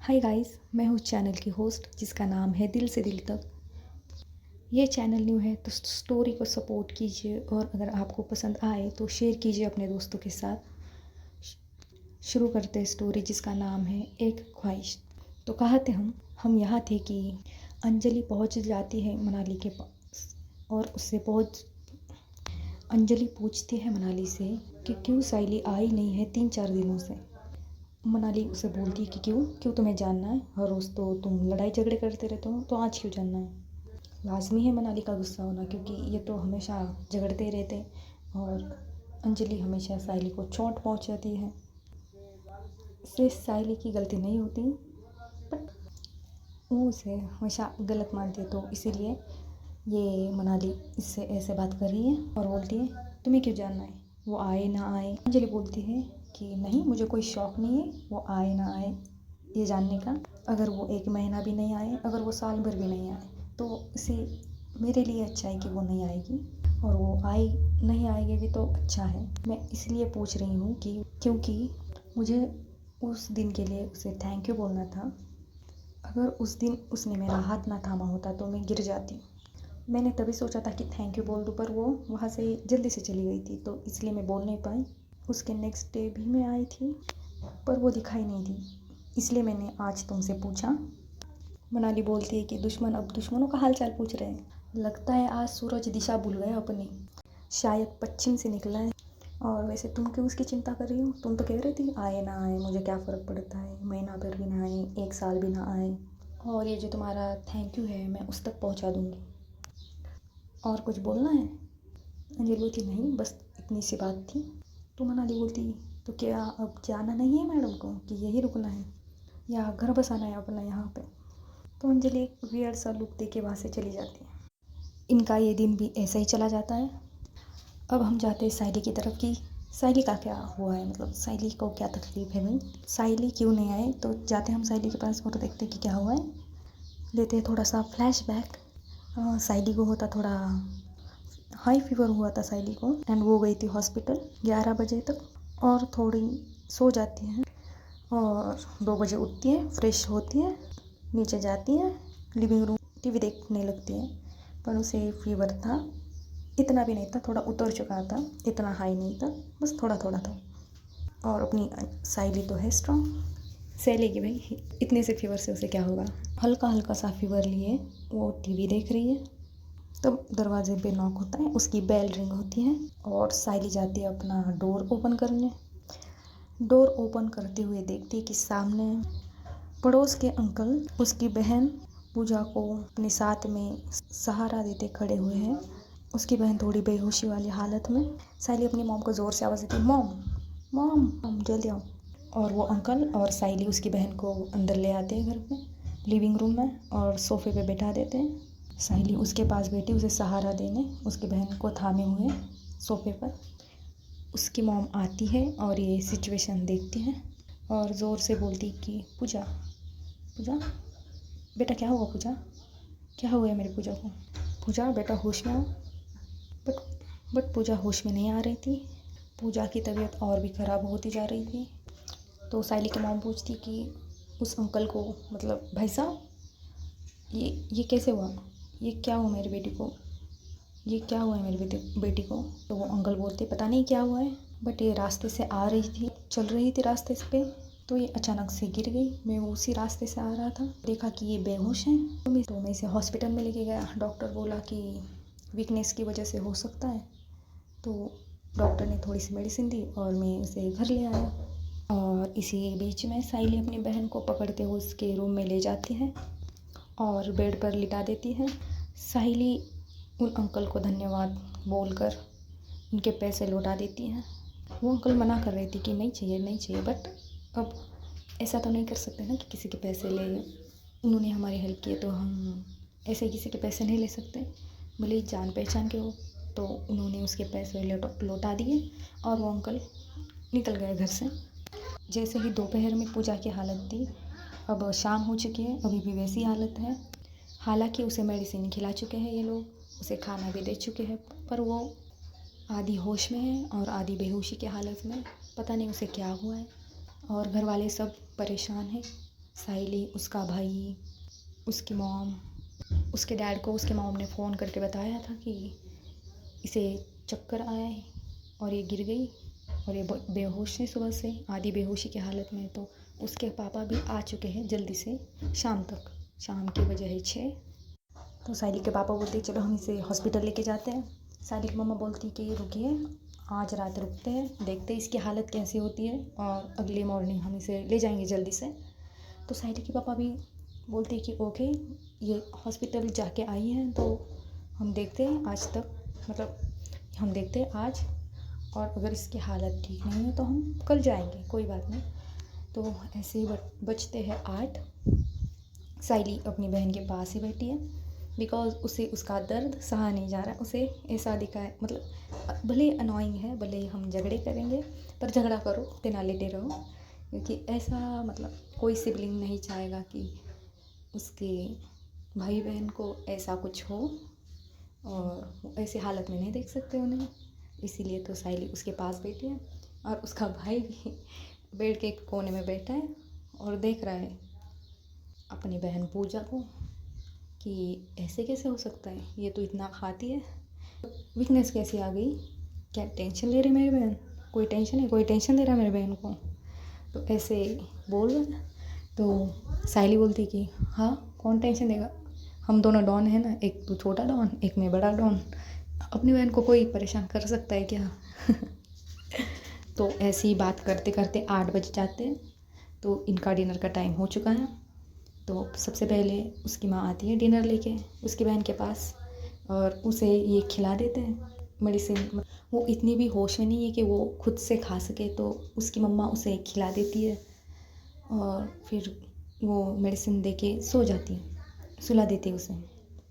Hi guys, मैं हूँ channel की होस्ट जिसका नाम है दिल से दिल तक। ये चैनल न्यू है तो स्टोरी को सपोर्ट कीजिए और अगर आपको पसंद आए तो शेयर कीजिए अपने दोस्तों के साथ। शुरू करते हैं स्टोरी जिसका नाम है एक ख्वाहिश। तो कहा थे हम यहाँ थे कि अंजलि पहुँच जाती है मनाली के पास और अंजलि पूछती है मनाली से कि क्यों साइली आई नहीं है 3-4 दिनों से। मनाली उसे बोलती है कि क्यों क्यों तुम्हें जानना है, हर रोज़ तो तुम लड़ाई झगड़े करते रहते हो, तो आज क्यों जानना है। लाजमी है मनाली का गुस्सा होना क्योंकि ये तो हमेशा झगड़ते ही रहते और अंजलि हमेशा साइली को चोट पहुंचाती है। इसलिए साइली की गलती नहीं होती बट वो उसे हमेशा गलत मानती है, तो इसीलिए ये मनाली इससे ऐसे बात कर रही है और बोलती है तुम्हें क्यों जानना है, वो आए ना आए। अंजलि बोलती है कि नहीं, मुझे कोई शौक़ नहीं है वो आए ना आए ये जानने का। अगर वो 1 महीना भी नहीं आए, अगर वो साल भर भी नहीं आए तो इसे मेरे लिए अच्छा है कि वो नहीं आएगी, और वो नहीं आएगी भी तो अच्छा है। मैं इसलिए पूछ रही हूँ कि क्योंकि मुझे उस दिन के लिए उसे थैंक यू बोलना था। अगर उस दिन उसने मेरा हाथ ना थामा होता तो मैं गिर जाती। मैंने तभी सोचा था कि थैंक यू बोल दूँ, पर वो वहाँ से जल्दी से चली गई थी तो इसलिए मैं बोल नहीं पाई। उसके नेक्स्ट डे भी मैं आई थी पर वो दिखाई नहीं दी, इसलिए मैंने आज तुमसे पूछा। मनाली बोलती है कि दुश्मन अब दुश्मनों का हाल चाल पूछ रहे हैं। लगता है आज सूरज दिशा भूल गया अपनी, शायद पश्चिम से निकला है। और वैसे तुम क्यों उसकी चिंता कर रही हो? तुम तो कह रही थी आए ना आए मुझे क्या फ़र्क पड़ता है, महीना भर भी ना आए, 1 साल भी ना आए, और ये जो तुम्हारा थैंक यू है मैं उस तक पहुँचा दूँगी। और कुछ बोलना है? अंजलि बोलती नहीं, बस इतनी सी बात थी। तो मनाली बोलती तो क्या अब जाना नहीं है मैडम को कि यही रुकना है या घर बसाना है अपना यहाँ पे? तो अंजलि एक वियर्ड सा लुक दे के वहाँ से चली जाती है। इनका ये दिन भी ऐसा ही चला जाता है। अब हम जाते हैं साइली की तरफ कि साइली का क्या हुआ है, मतलब साइली को क्या तकलीफ़ है भाई, साइली क्यों नहीं आए। तो जाते हैं हम साइली के पास और देखते हैं कि क्या हुआ है। लेते हैं थोड़ा सा फ्लैशबैक। साइली को होता थोड़ा हाई फीवर हुआ था साइली को, एंड वो गई थी हॉस्पिटल 11 बजे तक और थोड़ी सो जाती है और 2 बजे उठती है, फ्रेश होती है, नीचे जाती है, लिविंग रूम टीवी देखने लगती है। पर उसे फीवर था, इतना भी नहीं था, थोड़ा उतर चुका था, इतना हाई नहीं था, बस थोड़ा थोड़ा था। और अपनी साइली तो है स्ट्रॉन्ग, सह लेगी भाई, इतने से फीवर से उसे क्या होगा। हल्का हल्का सा फीवर लिए वो टीवी देख रही है। तब दरवाजे पे नॉक होता है, उसकी बेल रिंग होती है और साइली जाती है अपना डोर ओपन करने। डोर ओपन करते हुए देखती है कि सामने पड़ोस के अंकल उसकी बहन पूजा को अपने साथ में सहारा देते खड़े हुए हैं। उसकी बहन थोड़ी बेहोशी वाली हालत में। साइली अपनी मॉम को ज़ोर से आवाज़ देती है, मॉम मॉम मॉम जल्दी आओ। और वो अंकल और साइली उसकी बहन को अंदर ले आते हैं घर पे, लिविंग रूम में, और सोफ़े पे बैठा देते हैं। साइली उसके पास बैठी उसे सहारा देने, उसकी बहन को थामे हुए सोफ़े पर। उसकी मॉम आती है और ये सिचुएशन देखती है और ज़ोर से बोलती कि पूजा पूजा बेटा क्या हुआ, पूजा क्या हुआ है मेरी पूजा को, पूजा बेटा होश में आओ। बट पूजा होश में नहीं आ रही थी। पूजा की तबीयत और भी ख़राब होती जा रही थी। तो साइली की मॉम पूछती कि उस अंकल को, मतलब भाई साहब ये कैसे हुआ, ये क्या हुआ मेरी बेटी को, ये क्या हुआ है मेरी बेटी को। तो वो अंकल बोलते पता नहीं क्या हुआ है, बट ये रास्ते से आ रही थी, चल रही थी रास्ते पे, तो ये अचानक से गिर गई। मैं उसी रास्ते से आ रहा था, देखा कि ये बेहोश हैं, तो मैं इसे हॉस्पिटल में लेके गया। डॉक्टर बोला कि वीकनेस की वजह से हो सकता है, तो डॉक्टर ने थोड़ी सी मेडिसिन दी और मैं उसे घर ले आया। और इसी बीच में साइली अपनी बहन को पकड़ते हुए उसके रूम में ले जाती है और बेड पर लिटा देती है। साइली उन अंकल को धन्यवाद बोलकर उनके पैसे लौटा देती हैं। वो अंकल मना कर रही थी कि नहीं चाहिए नहीं चाहिए, बट अब ऐसा तो नहीं कर सकते ना कि किसी के पैसे ले, उन्होंने हमारी हेल्प की है तो हम ऐसे किसी के पैसे नहीं ले सकते, भले ही जान पहचान के हो। तो उन्होंने उसके पैसे लौटा दिए और वो अंकल निकल गए घर से। जैसे ही दोपहर में पूजा की हालत थी, अब शाम हो चुकी है, अभी भी वैसी हालत है। हालांकि उसे मेडिसिन खिला चुके हैं ये लोग, उसे खाना भी दे चुके हैं, पर वो आधी होश में है और आधी बेहोशी की हालत में। पता नहीं उसे क्या हुआ है और घर वाले सब परेशान हैं। साइली, उसका भाई, उसकी मॉम, उसके डैड को उसके मॉम ने फ़ोन करके बताया था कि इसे चक्कर आया है और ये गिर गई और ये बेहोश है सुबह से, आधी बेहोशी की हालत में। तो उसके पापा भी आ चुके हैं जल्दी से शाम तक, शाम की बजे है 6। तो साइली के पापा बोलते चलो हम इसे हॉस्पिटल लेके जाते हैं। साइली की मम्मा बोलती कि रुकिए, आज रात रुकते हैं, देखते हैं इसकी हालत कैसी होती है और अगली मॉर्निंग हम इसे ले जाएंगे जल्दी से। तो साइली के पापा भी बोलते कि ओके, ये हॉस्पिटल जाके आई हैं तो हम देखते हैं आज तक, मतलब हम देखते हैं आज, और अगर इसकी हालत ठीक नहीं है तो हम कल जाएंगे, कोई बात नहीं। तो ऐसे ही बचते हैं 8। साइली अपनी बहन के पास ही बैठी है बिकॉज़ उसे उसका दर्द सहा नहीं जा रहा। उसे ऐसा दिखा है, मतलब भले अनोइंग है, भले ही हम झगड़े करेंगे पर झगड़ा करो, तेना लेटे रहो, क्योंकि ऐसा मतलब कोई सिबलिंग नहीं चाहेगा कि उसके भाई बहन को ऐसा कुछ हो और ऐसी हालत में नहीं देख सकते उन्हें। इसीलिए तो साइली उसके पास बैठी है और उसका भाई भी बेड के एक कोने में बैठा है और देख रहा है अपनी बहन पूजा को कि ऐसे कैसे हो सकता है, ये तो इतना खाती है, वीकनेस कैसी आ गई, क्या टेंशन ले रही मेरी बहन, कोई टेंशन है, कोई टेंशन दे रहा है मेरी बहन को, तो ऐसे बोल रहा है। तो साइली बोलती कि हाँ कौन टेंशन देगा, हम दोनों डॉन है ना, एक तू छोटा डॉन एक मैं बड़ा डॉन, अपनी बहन को कोई परेशान कर सकता है क्या। तो ऐसी ही बात करते करते 8 बज जाते हैं। तो इनका डिनर का टाइम हो चुका है। तो सबसे पहले उसकी माँ आती है डिनर लेके उसकी बहन के पास और उसे ये खिला देते हैं मेडिसिन। वो इतनी भी होश में नहीं है कि वो खुद से खा सके, तो उसकी मम्मा उसे खिला देती है और फिर वो मेडिसिन दे के सो जाती है, सुला देती है उसे,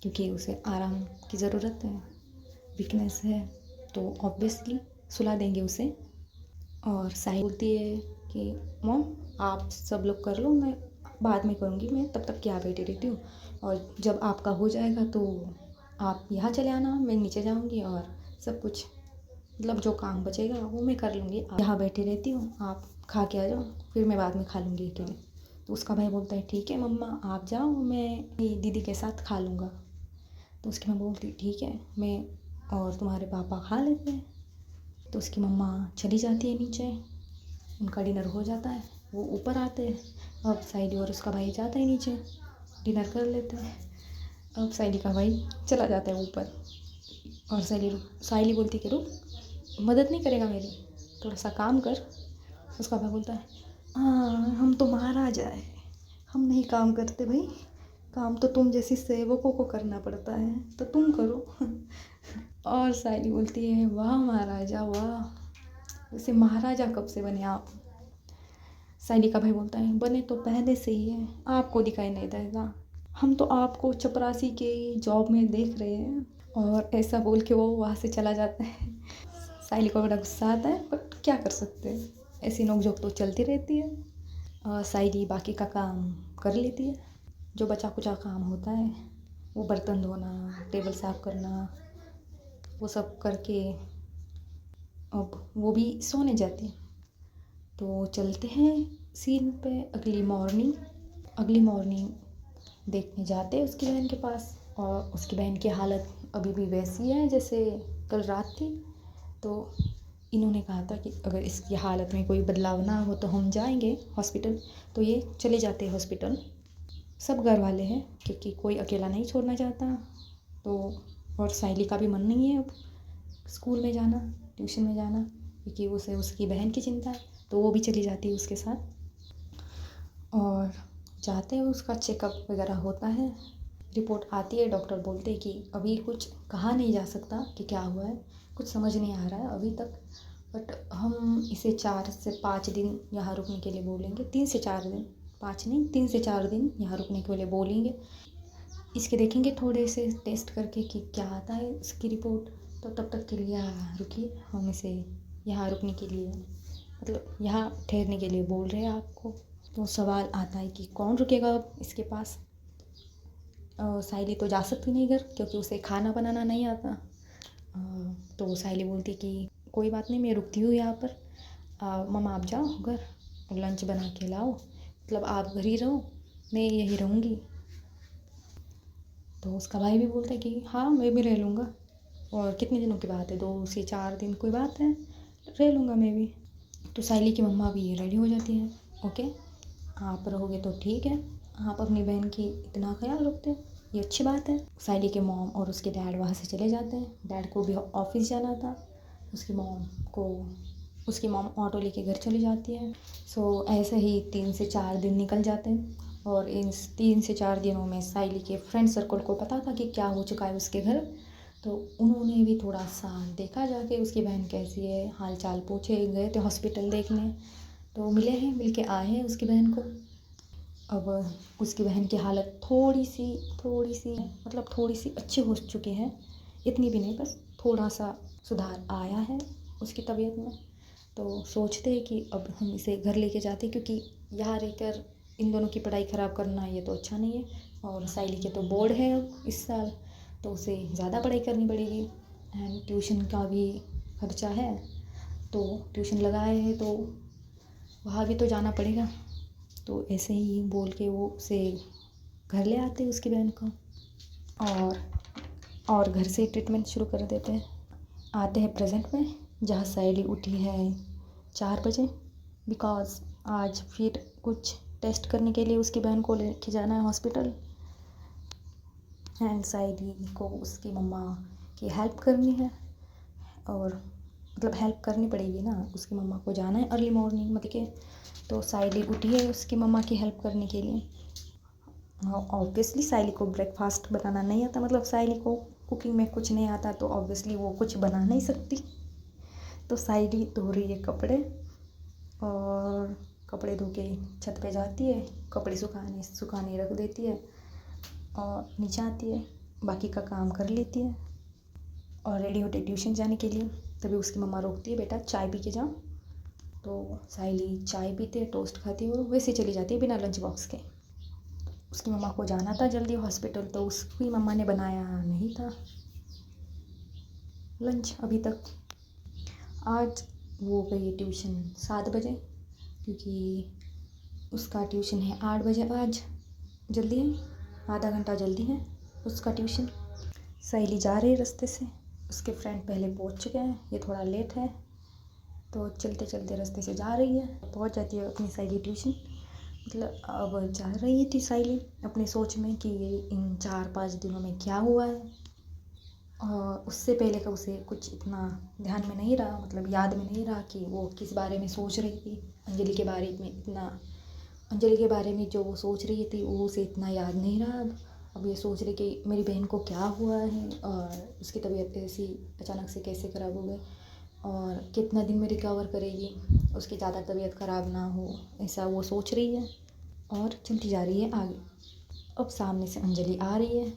क्योंकि उसे आराम की ज़रूरत है, वीकनेस है, तो ऑब्वियसली सुला देंगे उसे। और साई बोलती है कि मॉम आप सब लोग कर लो, मैं बाद में करूँगी, मैं तब तक क्या बैठी रहती हूँ, और जब आपका हो जाएगा तो आप यहाँ चले आना, मैं नीचे जाऊँगी और सब कुछ मतलब जो काम बचेगा वो मैं कर लूँगी, यहाँ बैठी रहती हूँ, आप खा के आ जाओ, फिर मैं बाद में खा लूँगी अकेले। तो उसका भाई बोलता है ठीक है मम्मा आप जाओ, मैं दीदी के साथ खा लूँगा। तो उसकी मम्मा बोलती ठीक है, मैं और तुम्हारे पापा खा लेते हैं। तो उसकी मम्मा चली जाती है नीचे, उनका डिनर हो जाता है, वो ऊपर आते हैं। अब साइली और उसका भाई जाता है नीचे, डिनर कर लेते हैं। अब साइली का भाई चला जाता है ऊपर और साइली बोलती कि रुक, मदद नहीं करेगा मेरी, थोड़ा सा काम कर। उसका भाई बोलता है हाँ हम तो महाराजा है, हम नहीं काम करते भाई, काम तो तुम जैसी सेवकों को करना पड़ता है, तो तुम करो। और साइली बोलती है वाह महाराजा वाह, वैसे महाराजा कब से बने आप। साइली का भाई बोलता है बने तो पहले से ही है, आपको दिखाई नहीं देगा, हम तो आपको चपरासी के जॉब में देख रहे हैं। और ऐसा बोल के वो वहाँ से चला जाता है। साइली को बड़ा गुस्सा आता है बट क्या कर सकते हैं, ऐसी नोकझोंक तो चलती रहती है। और साइली बाकी का काम कर लेती है, जो बचा कुचा काम होता है, वो बर्तन धोना, टेबल साफ़ करना, वो सब करके अब वो भी सोने जाती है। तो चलते हैं सीन पे अगली मॉर्निंग देखने जाते हैं उसकी बहन के पास, और उसकी बहन की हालत अभी भी वैसी है जैसे कल रात थी। तो इन्होंने कहा था कि अगर इसकी हालत में कोई बदलाव ना हो तो हम जाएंगे हॉस्पिटल। तो ये चले जाते हैं हॉस्पिटल, सब घर वाले हैं क्योंकि कोई अकेला नहीं छोड़ना चाहता। तो और साइली का भी मन नहीं है अब स्कूल में जाना, ट्यूशन में जाना, क्योंकि उसे उसकी बहन की चिंता है, तो वो भी चली जाती है उसके साथ। और जाते हैं, उसका चेकअप वगैरह होता है, रिपोर्ट आती है, डॉक्टर बोलते हैं कि अभी कुछ कहा नहीं जा सकता कि क्या हुआ है, कुछ समझ नहीं आ रहा है अभी तक, बट हम इसे 4 से 5 दिन यहाँ रुकने के लिए बोलेंगे, 3 से 4 दिन, 5 नहीं 3 से 4 दिन यहाँ रुकने के लिए बोलेंगे। इसके देखेंगे थोड़े से टेस्ट करके कि क्या आता है इसकी रिपोर्ट, तो तब तक के लिए यहाँ रुकिए, हम इसे यहाँ रुकने के लिए मतलब यहाँ ठहरने के लिए बोल रहे हैं आपको। तो सवाल आता है कि कौन रुकेगा अब इसके पास। साइली तो जा सकती नहीं घर, क्योंकि उसे खाना बनाना नहीं आता। तो साइली बोलती कि कोई बात नहीं, मैं रुकती हूँ यहाँ पर, मम्मा आप जाओ घर, लंच बना के लाओ, मतलब आप घर ही रहो, मैं यही रहूँगी। तो उसका भाई भी बोलता है कि हाँ मैं भी रह लूँगा, और कितने दिनों की बात है, 2 से 4 दिन कोई बात है, रह लूँगा मैं भी। तो साइली की मम्मा भी रेडी हो जाती है, ओके आप रहोगे तो ठीक है, आप अपनी बहन की इतना ख्याल रखते हो, ये अच्छी बात है। साइली के मॉम और उसके डैड वहाँ से चले जाते हैं। डैड को भी ऑफिस जाना था, उसकी मॉम ऑटो लेके घर चली जाती है। सो ऐसे ही 3 से 4 दिन निकल जाते हैं, और इन 3 से 4 दिनों में साइली के फ्रेंड सर्कल को पता था कि क्या हो चुका है उसके घर। तो उन्होंने भी थोड़ा सा देखा जाके उसकी बहन कैसी है, हाल चाल पूछे, गए थे हॉस्पिटल देखने, तो मिले हैं, मिल के आए हैं उसकी बहन को। अब उसकी बहन की हालत थोड़ी सी मतलब थोड़ी सी अच्छी हो चुकी है, इतनी भी नहीं, बस थोड़ा सा सुधार आया है उसकी तबीयत में। तो सोचते हैं कि अब हम इसे घर लेके जाते हैं, क्योंकि यहाँ रहकर इन दोनों की पढ़ाई ख़राब करना ये तो अच्छा नहीं है। और साइली के तो बोर्ड है अब इस साल, तो उसे ज़्यादा पढ़ाई करनी पड़ेगी, एंड ट्यूशन का भी खर्चा है, तो ट्यूशन लगाए हैं तो वहाँ भी तो जाना पड़ेगा। तो ऐसे ही बोल के वो उसे घर ले आते हैं उसकी बहन को, और घर से ट्रीटमेंट शुरू कर देते हैं। आते हैं प्रेजेंट में, जहाँ साइली उठी है 4 बजे, बिकॉज आज फिर कुछ टेस्ट करने के लिए उसकी बहन को लेके जाना है हॉस्पिटल, एंड साइली को उसकी मम्मा की हेल्प करनी है, और मतलब हेल्प करनी पड़ेगी ना, उसकी मम्मा को जाना है अर्ली मॉर्निंग मतलब के। तो साइली उठी है उसकी मम्मा की हेल्प करने के लिए। ऑब्वियसली साइली को ब्रेकफास्ट बनाना नहीं आता, मतलब साइली को कुकिंग में कुछ नहीं आता, तो ऑब्वियसली वो कुछ बना नहीं सकती। तो साइली धो रही है कपड़े, और कपड़े धो के छत पे जाती है, कपड़े सुखाने रख देती है, और नीचे आती है, बाकी का काम कर लेती है, और रेडी होते ट्यूशन जाने के लिए। तभी उसकी मम्मा रोकती है, बेटा चाय पी के जाओ। तो साइली चाय पीते, टोस्ट खाती है, और वैसे चली जाती है बिना लंच बॉक्स के। उसकी मम्मा को जाना था जल्दी हॉस्पिटल, तो उसकी मम्मा ने बनाया नहीं था लंच अभी तक। आज वो गई ट्यूशन 7 बजे, क्योंकि उसका ट्यूशन है 8 बजे आज, जल्दी है, आधा घंटा जल्दी है उसका ट्यूशन। साइली जा रही है रास्ते से, उसके फ्रेंड पहले पहुंच चुके हैं, ये थोड़ा लेट है, तो चलते चलते रास्ते से जा रही है, पहुंच जाती है अपनी साइली ट्यूशन। मतलब अब जा रही थी साइली अपनी सोच में कि इन 4-5 दिनों में क्या हुआ है, और उससे पहले का उसे कुछ इतना ध्यान में नहीं रहा, मतलब याद में नहीं रहा कि वो किस बारे में सोच रही थी। अंजलि के बारे में जो वो सोच रही थी वो उसे इतना याद नहीं रहा। अब ये सोच रही कि मेरी बहन को क्या हुआ है, और उसकी तबीयत ऐसी अचानक से कैसे ख़राब हो गई, और कितना दिन में रिकवर करेगी, उसकी ज़्यादा तबीयत ख़राब ना हो, ऐसा वो सोच रही है, और चलती जा रही है आगे। अब सामने से अंजलि आ रही है,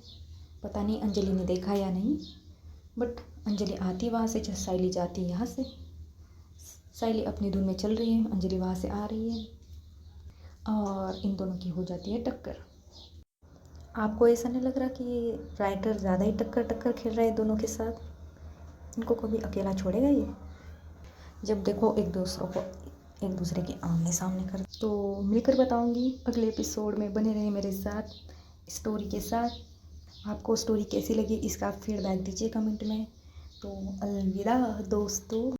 पता नहीं अंजलि ने देखा या नहीं, बट अंजलि आती वहाँ से, जब साइली जाती यहाँ से। साइली अपनी धुन में चल रही है, अंजलि वहाँ से आ रही है, और इन दोनों की हो जाती है टक्कर। आपको ऐसा नहीं लग रहा कि ये राइटर ज़्यादा ही टक्कर खेल रहा है दोनों के साथ? इनको कभी अकेला छोड़ेगा ये? जब देखो एक दूसरे के आमने सामने कर, तो मिलकर बताऊंगी अगले एपिसोड में। बने रहे मेरे साथ स्टोरी के साथ। आपको स्टोरी कैसी लगी इसका फीडबैक दीजिए कमेंट में। तो अलविदा दोस्तों।